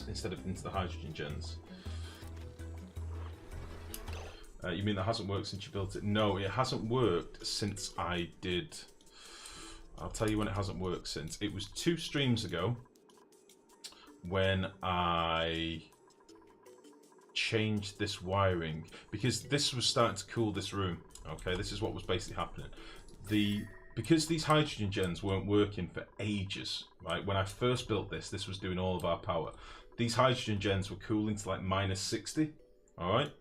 instead of into the hydrogen gens. You mean that hasn't worked since you built it? No, it hasn't worked since I did. I'll tell you when it hasn't worked since. It was 2 streams ago when I changed this wiring, because this was starting to cool this room. Okay, this is what was basically happening. Because these hydrogen gens weren't working for ages, right? When I first built this, this was doing all of our power. These hydrogen gens were cooling to like -60, all right?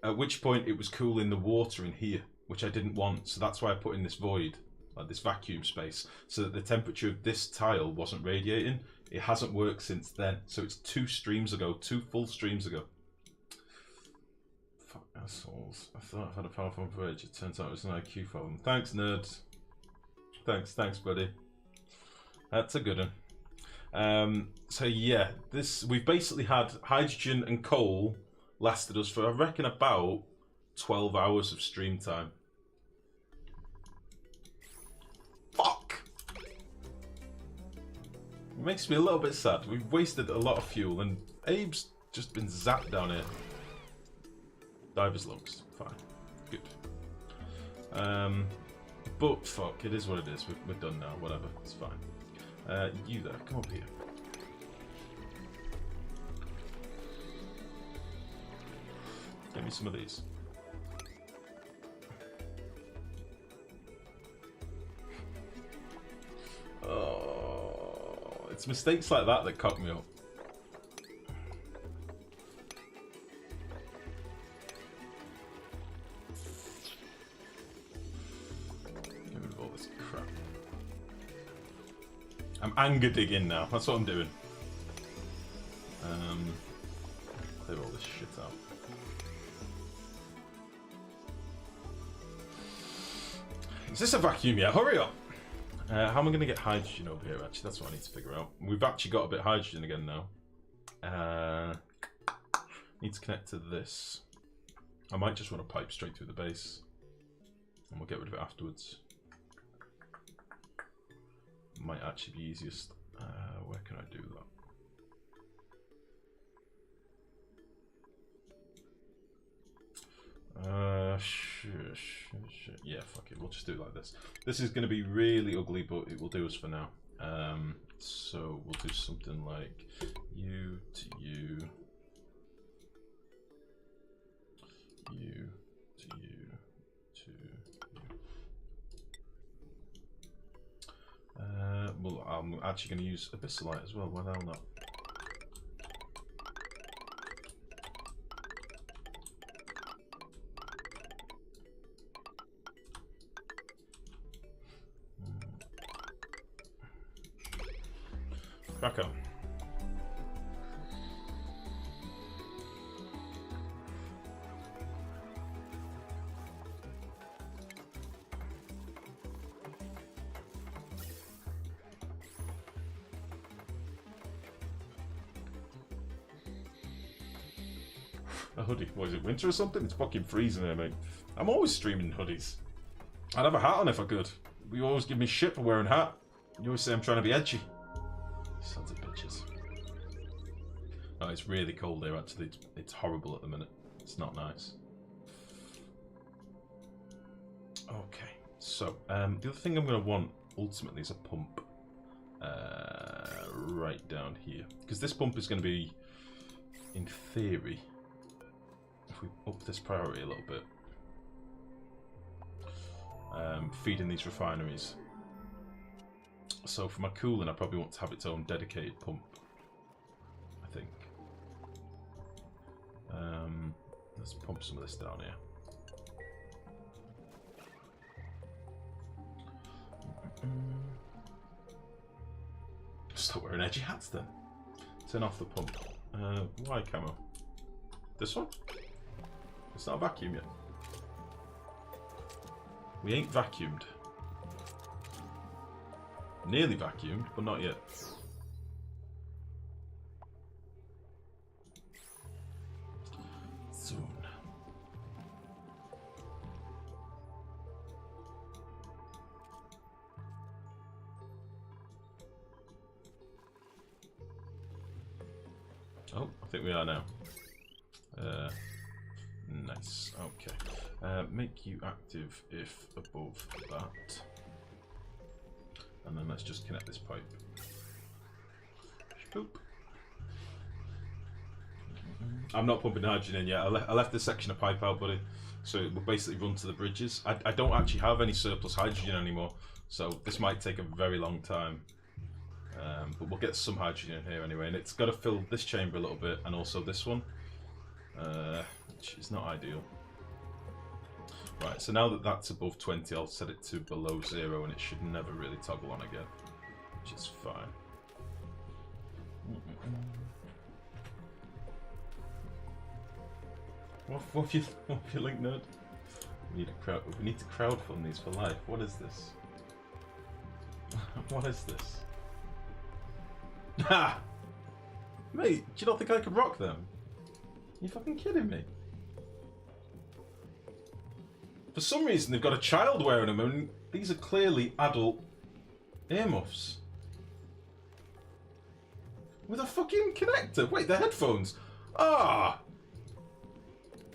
At which point it was cooling the water in here, which I didn't want. So that's why I put in this void, like this vacuum space, so that the temperature of this tile wasn't radiating. It hasn't worked since then. So it's 2 streams ago, 2 full streams ago. Fuck assholes. I thought I had a powerful bridge. It turns out it was an IQ problem. Thanks, nerd. Thanks, buddy. That's a good one. So yeah, we've basically had hydrogen and coal lasted us for, I reckon, about 12 hours of stream time. Fuck! It makes me a little bit sad. We've wasted a lot of fuel, and Abe's just been zapped down here. Diver's lungs. Fine. Good. But fuck, it is what it is. We're done now. Whatever. It's fine. You there. Come up here. Give me some of these. Oh, it's mistakes like that that cock me up. Get rid of all this crap. I'm anger digging now. That's what I'm doing. Clear all this shit out. Is this a vacuum yet? Hurry up! How am I going to get hydrogen over here, actually? That's what I need to figure out. We've actually got a bit of hydrogen again now. Need to connect to this. I might just run a pipe straight through the base. And we'll get rid of it afterwards. Might actually be easiest. Where can I do that? Yeah, fuck it. We'll just do it like this. This is going to be really ugly, but it will do us for now. So we'll do something like you to you, you to you to you. Well, I'm actually going to use abyssalite as well. Why the hell not? Back up. A hoodie. What is it, winter or something? It's fucking freezing here, mate. I'm always streaming hoodies. I'd have a hat on if I could. You always give me shit for wearing a hat. You always say I'm trying to be edgy. Sons of bitches. Oh, it's really cold here, actually. It's horrible at the minute. It's not nice. Okay, so the other thing I'm going to want ultimately is a pump right down here, because this pump is going to be, in theory, if we up this priority a little bit, feeding these refineries. So for my cooling, I probably want to have its own dedicated pump, I think. Let's pump some of this down here. Stop wearing edgy hats then. Turn off the pump. Why camo? This one? It's not a vacuum yet. We ain't vacuumed. Nearly vacuumed, but not yet. Soon. Oh, I think we are now. Nice. Okay. Make you active if above that. And then let's just connect this pipe. Boop. I'm not pumping hydrogen in yet. I left this section of pipe out, buddy. So it will basically run to the bridges. I don't actually have any surplus hydrogen anymore. So this might take a very long time. But we'll get some hydrogen in here anyway. And it's got to fill this chamber a little bit and also this one. Which is not ideal. Right, so now that that's above 20, I'll set it to below 0 and it should never really toggle on again. Which is fine. What have you linked, nerd? We need to crowdfund these for life. What is this? What is this? Ha! Mate, do you not think I can rock them? You fucking kidding me? For some reason they've got a child wearing them and these are clearly adult earmuffs. With a fucking connector. Wait, they're headphones. Ah!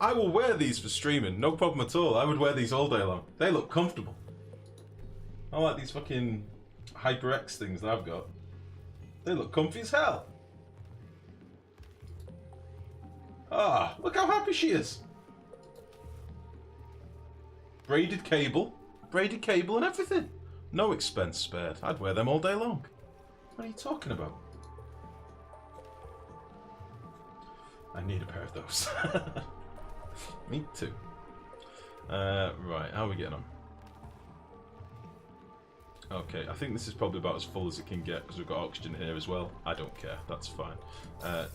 I will wear these for streaming, no problem at all. I would wear these all day long. They look comfortable. I like these fucking HyperX things that I've got. They look comfy as hell. Ah, look how happy she is. Braided cable and everything. No expense spared. I'd wear them all day long. What are you talking about? I need a pair of those. Me too. Right, how are we getting on? Okay, I think this is probably about as full as it can get because we've got oxygen here as well. I don't care, that's fine. How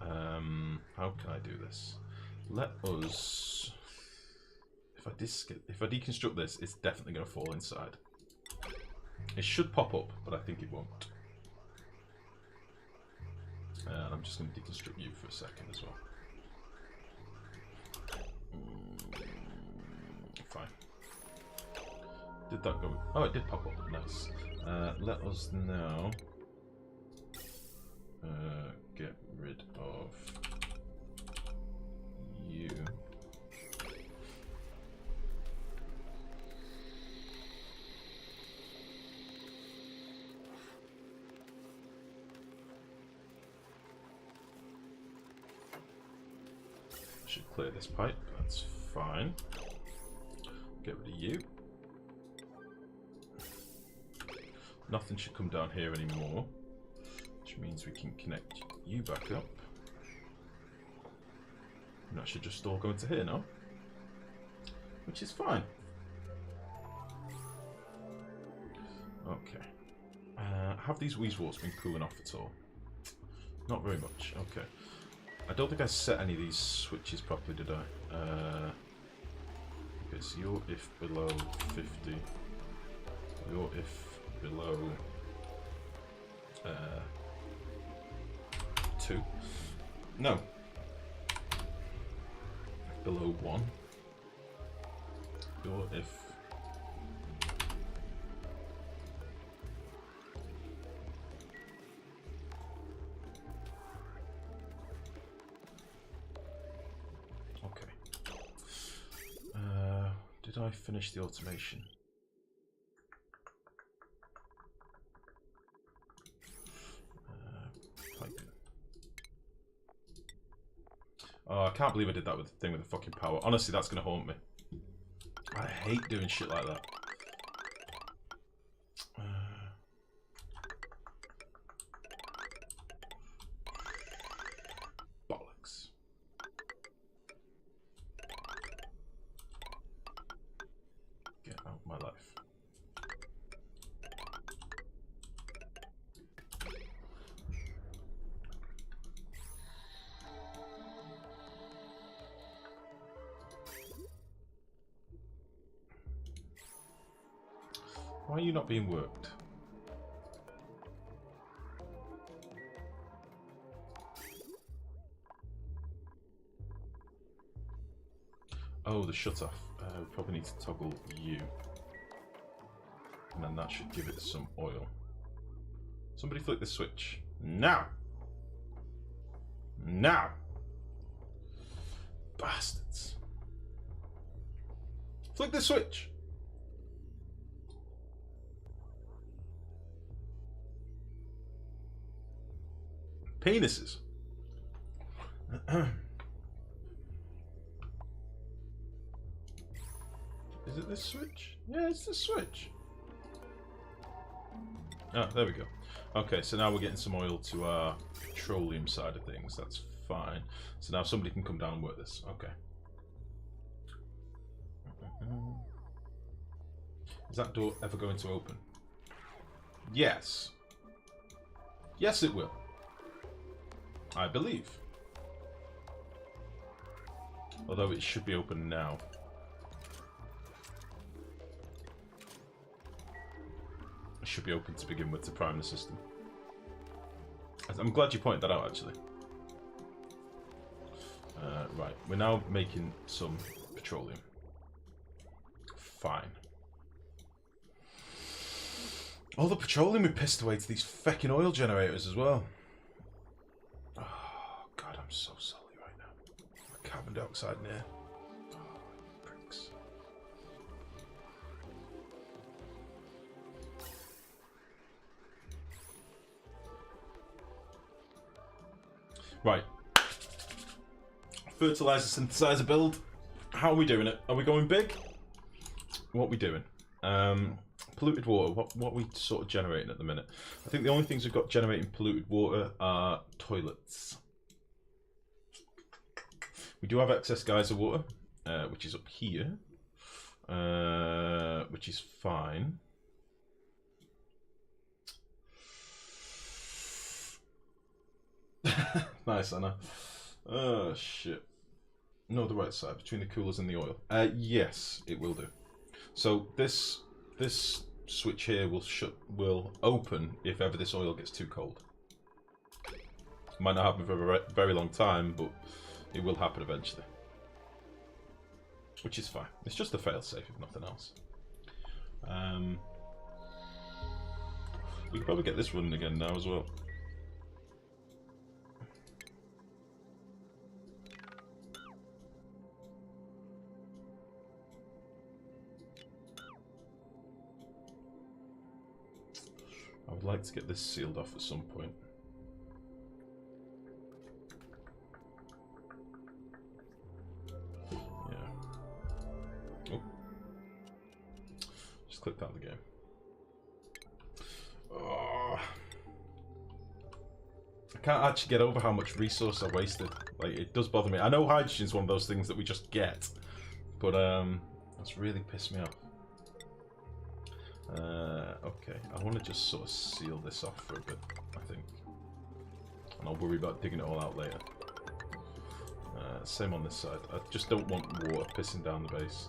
can I do this? Let us... If I deconstruct this, it's definitely going to fall inside. It should pop up, but I think it won't. I'm just going to deconstruct you for a second as well. Fine. Did that go? Oh, it did pop up. Nice. Let us now get rid of you. Should clear this pipe, that's fine. Get rid of you. Nothing should come down here anymore, which means we can connect you back up. And that should just all go into here now, which is fine. Okay. Have these Weezwarts been cooling off at all? Not very much, okay. I don't think I set any of these switches properly, did I? Because you're if below 50, you're if below 2. No. Below 1. You're if... Did I finish the automation? Piping. Oh, I can't believe I did that with the thing with the fucking power. Honestly, that's going to haunt me. I hate doing shit like that. Bollocks. Get out of my life. Why are you not being worked? Oh, the shut off. We probably need to toggle you. And then that should give it some oil. Somebody flick the switch. Now! Now. Bastards. Flick the switch. Penises. Is it this switch? Yeah, it's the switch. Ah, there we go. Okay, so now we're getting some oil to our petroleum side of things. That's fine. So now somebody can come down and work this. Okay. Is that door ever going to open? Yes. Yes, it will. I believe. Although it should be open now. It should be open to begin with to prime the system. I'm glad you pointed that out, actually. Right, we're now making some petroleum. Fine. All the petroleum we pissed away to these feckin' oil generators as well. Oh, God, I'm so salty right now. Carbon dioxide in here. Oh, pricks. Right. Fertilizer synthesizer build. How are we doing it? Are we going big? What are we doing? Polluted water. What are we sort of generating at the minute? I think the only things we've got generating polluted water are toilets. We do have excess geyser water, which is up here, which is fine. Nice, Anna. Oh, shit. No, the right side, between the coolers and the oil. Yes, it will do. So this switch here will open if ever this oil gets too cold. Might not happen for a very long time, but it will happen eventually. Which is fine. It's just a fail-safe, if nothing else. We could probably get this running again now as well. I would like to get this sealed off at some point. Yeah. Oh. Just clicked out of the game. Oh. I can't actually get over how much resource I wasted. Like, it does bother me. I know hydrogen is one of those things that we just get, but that's really pissed me off. Okay, I want to just sort of seal this off for a bit, I think. And I'll worry about digging it all out later. Same on this side. I just don't want water pissing down the base.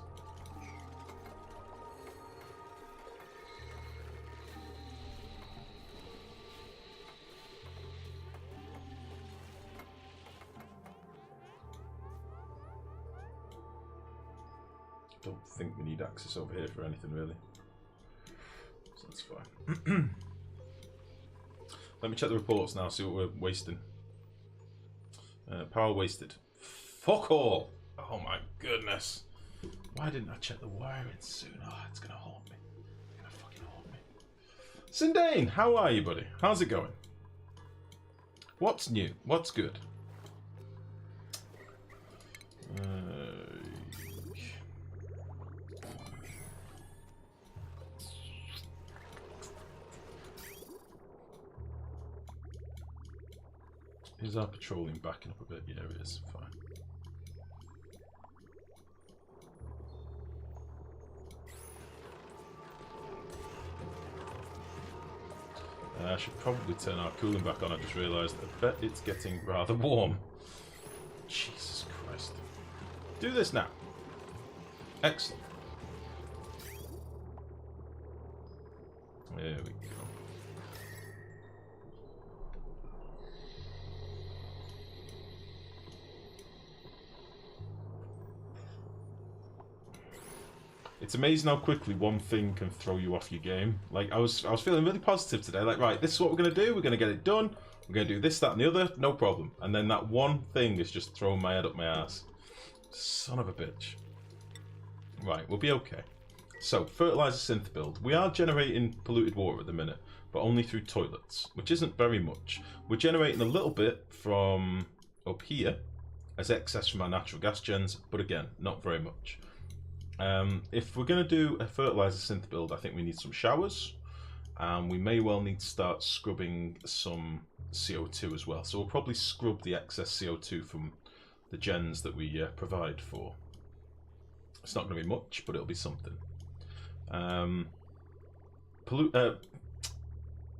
Don't think we need access over here for anything really. So that's fine. Let me check the reports now, see what we're wasting. Power wasted. Fuck all! Oh my goodness. Why didn't I check the wiring sooner? Oh, it's gonna haunt me. It's gonna fucking haunt me. Sindane, how are you, buddy? How's it going? What's new? What's good? Is our petroleum backing up a bit? Yeah, it is. Fine. I should probably turn our cooling back on. I just realised I bet it's getting rather warm. Jesus Christ. Do this now. Excellent. There we go. It's amazing how quickly one thing can throw you off your game. Like, I was feeling really positive today. Like, right, this is what we're going to do. We're going to get it done. I'm going to do this, that, and the other, no problem. And then that one thing is just throwing my head up my ass. Son of a bitch. Right, we'll be okay. So, fertilizer synth build. We are generating polluted water at the minute, but only through toilets, which isn't very much. We're generating a little bit from up here as excess from our natural gas gens, but again, not very much. If we're going to do a fertilizer synth build, I think we need some showers, and we may well need to start scrubbing some CO2 as well. So we'll probably scrub the excess CO2 from the gens that we provide for. It's not going to be much, but it'll be something.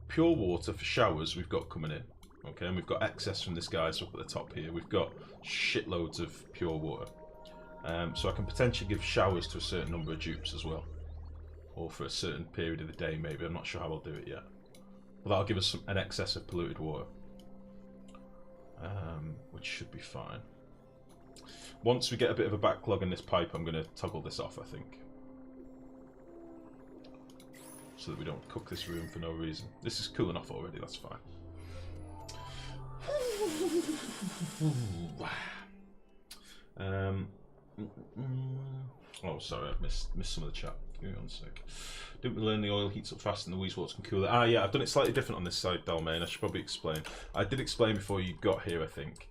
Pure water for showers we've got coming in. Okay, and we've got excess from this guy, so up at the top here. We've got shitloads of pure water. So I can potentially give showers to a certain number of dupes as well. Or for a certain period of the day, maybe. I'm not sure how I'll do it yet. But that'll give us an excess of polluted water. Which should be fine. Once we get a bit of a backlog in this pipe, I'm going to toggle this off, I think. So that we don't cook this room for no reason. This is cooling off already, that's fine. Oh, sorry, I've missed some of the chat. Give me one sec. Didn't we learn the oil heats up faster than the Weezeworts can cool it? Ah, yeah, I've done it slightly different on this side, Dalmain. I should probably explain. I did explain before you got here, I think.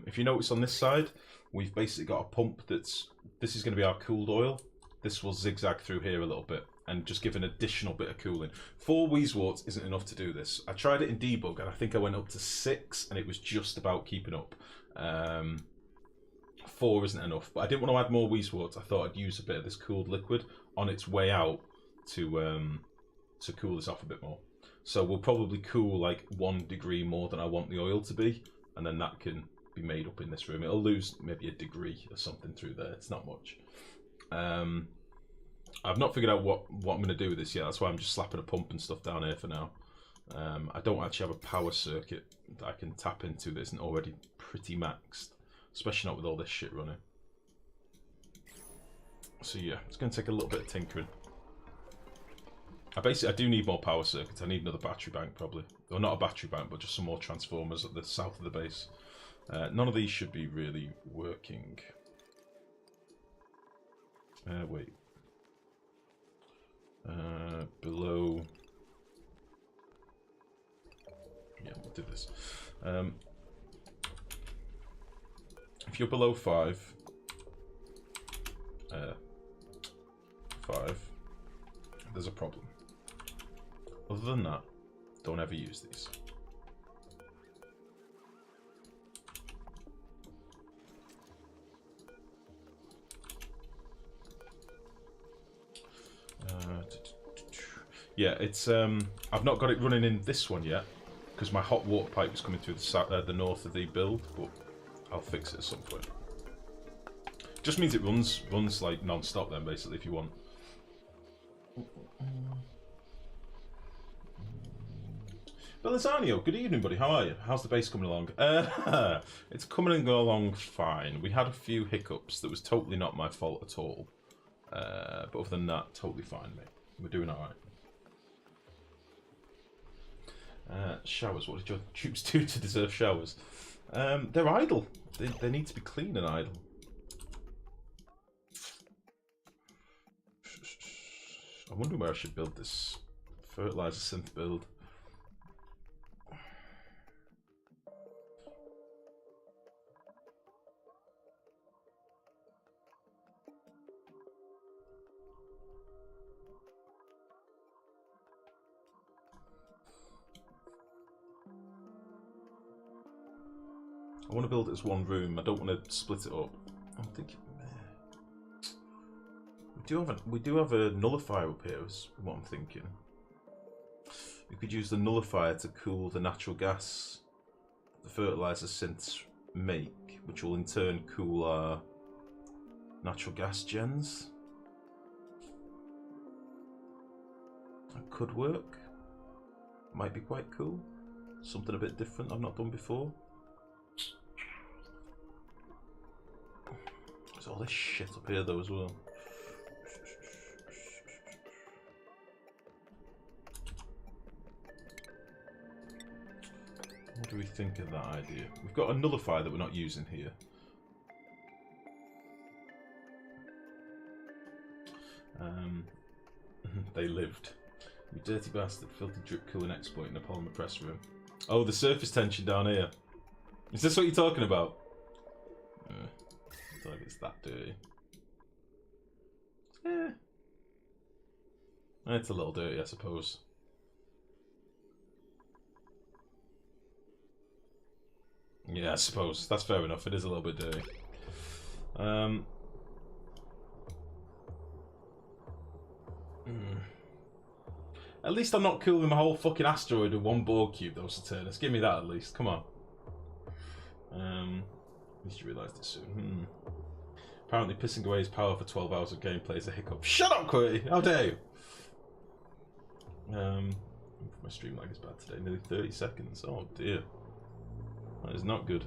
If you notice on this side, we've basically got a pump that's... This is going to be our cooled oil. This will zigzag through here a little bit and just give an additional bit of cooling. 4 Weezeworts isn't enough to do this. I tried it in debug and I think I went up to 6 and it was just about keeping up. 4 isn't enough, but I didn't want to add more Weezeworts. I thought I'd use a bit of this cooled liquid on its way out to cool this off a bit more. So we'll probably cool like 1 degree more than I want the oil to be, and then that can be made up in this room. It'll lose maybe a degree or something through there. It's not much. I've not figured out what I'm going to do with this yet. That's why I'm just slapping a pump and stuff down here for now. I don't actually have a power circuit that I can tap into that isn't already pretty maxed, especially not with all this shit running. So yeah, it's going to take a little bit of tinkering. I do need more power circuits. I need another battery bank probably. Or not a battery bank, but just some more transformers at the south of the base. None of these should be really working. Wait. Below... Yeah, we'll do this. If you're below 5... 5... There's a problem. Other than that, don't ever use these. Yeah, it's I've not got it running in this one yet because my hot water pipe is coming through the north of the build, but I'll fix it at some point. Just means it runs like non-stop then, basically, if you want. Belizanio, good evening, buddy. How are you? How's the base coming along? It's coming along fine. We had a few hiccups that was totally not my fault at all. But other than that, totally fine, mate. We're doing alright. Showers. What did your troops do to deserve showers? They're idle. They need to be clean and idle. I wonder where I should build this fertilizer synth build. I want to build it as one room. I don't want to split it up. I'm thinking we do have a nullifier up here. Is what I'm thinking. We could use the nullifier to cool the natural gas the fertilizer synths make, which will in turn cool our natural gas gens. That could work. Might be quite cool. Something a bit different I've not done before. There's all this shit up here though as well. What do we think of that idea? We've got a nullifier that we're not using here. They lived. You dirty bastard. Filthy drip cooling exploit in a polymer press room. Oh, the surface tension down here. Is this what you're talking about? I don't think it's that dirty. It's a little dirty, I suppose. Yeah, I suppose. That's fair enough. It is a little bit dirty. At least I'm not cooling my whole fucking asteroid with one Borg cube, though, Saturnus. Give me that at least. Come on. At least you realised it soon. Apparently pissing away his power for 12 hours of gameplay is a hiccup. Shut up, Quirty! How dare you? My stream lag is bad today. Nearly 30 seconds. Oh dear. That is not good.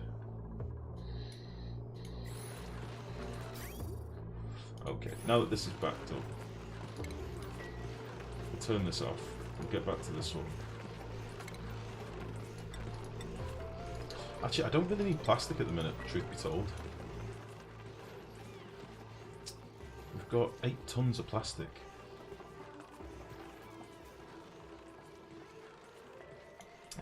Okay, now that this is backed up, we'll turn this off. We'll get back to this one. Actually, I don't really need plastic at the minute, truth be told. We've got 8 tons of plastic.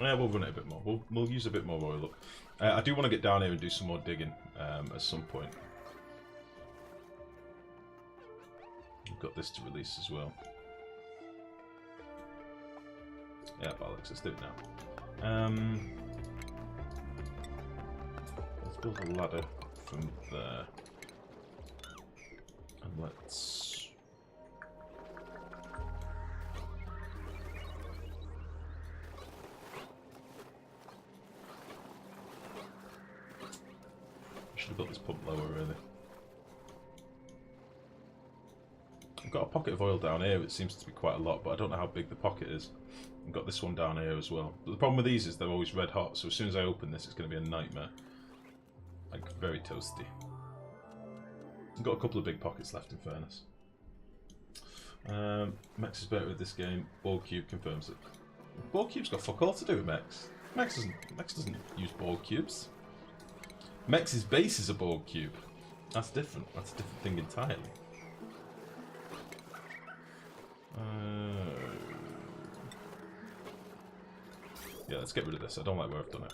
Yeah, we'll run it a bit more. We'll use a bit more oil up. I do want to get down here and do some more digging at some point. We've got this to release as well. Yeah, Alex, let's do it now. Let's build a ladder from there. And let's... Should have got this pump lower, really. I've got a pocket of oil down here, it seems to be quite a lot, but I don't know how big the pocket is. I've got this one down here as well. But the problem with these is they're always red hot, so as soon as I open this, it's going to be a nightmare. Like, very toasty. I've got a couple of big pockets left, in fairness. Mex is better with this game. Borg Cube confirms it. Borg Cube's got fuck all to do with Mex. Mex doesn't use Borg Cubes. Mex's base is a Borg Cube. That's different. That's a different thing entirely. Yeah, let's get rid of this. I don't like where I've done it.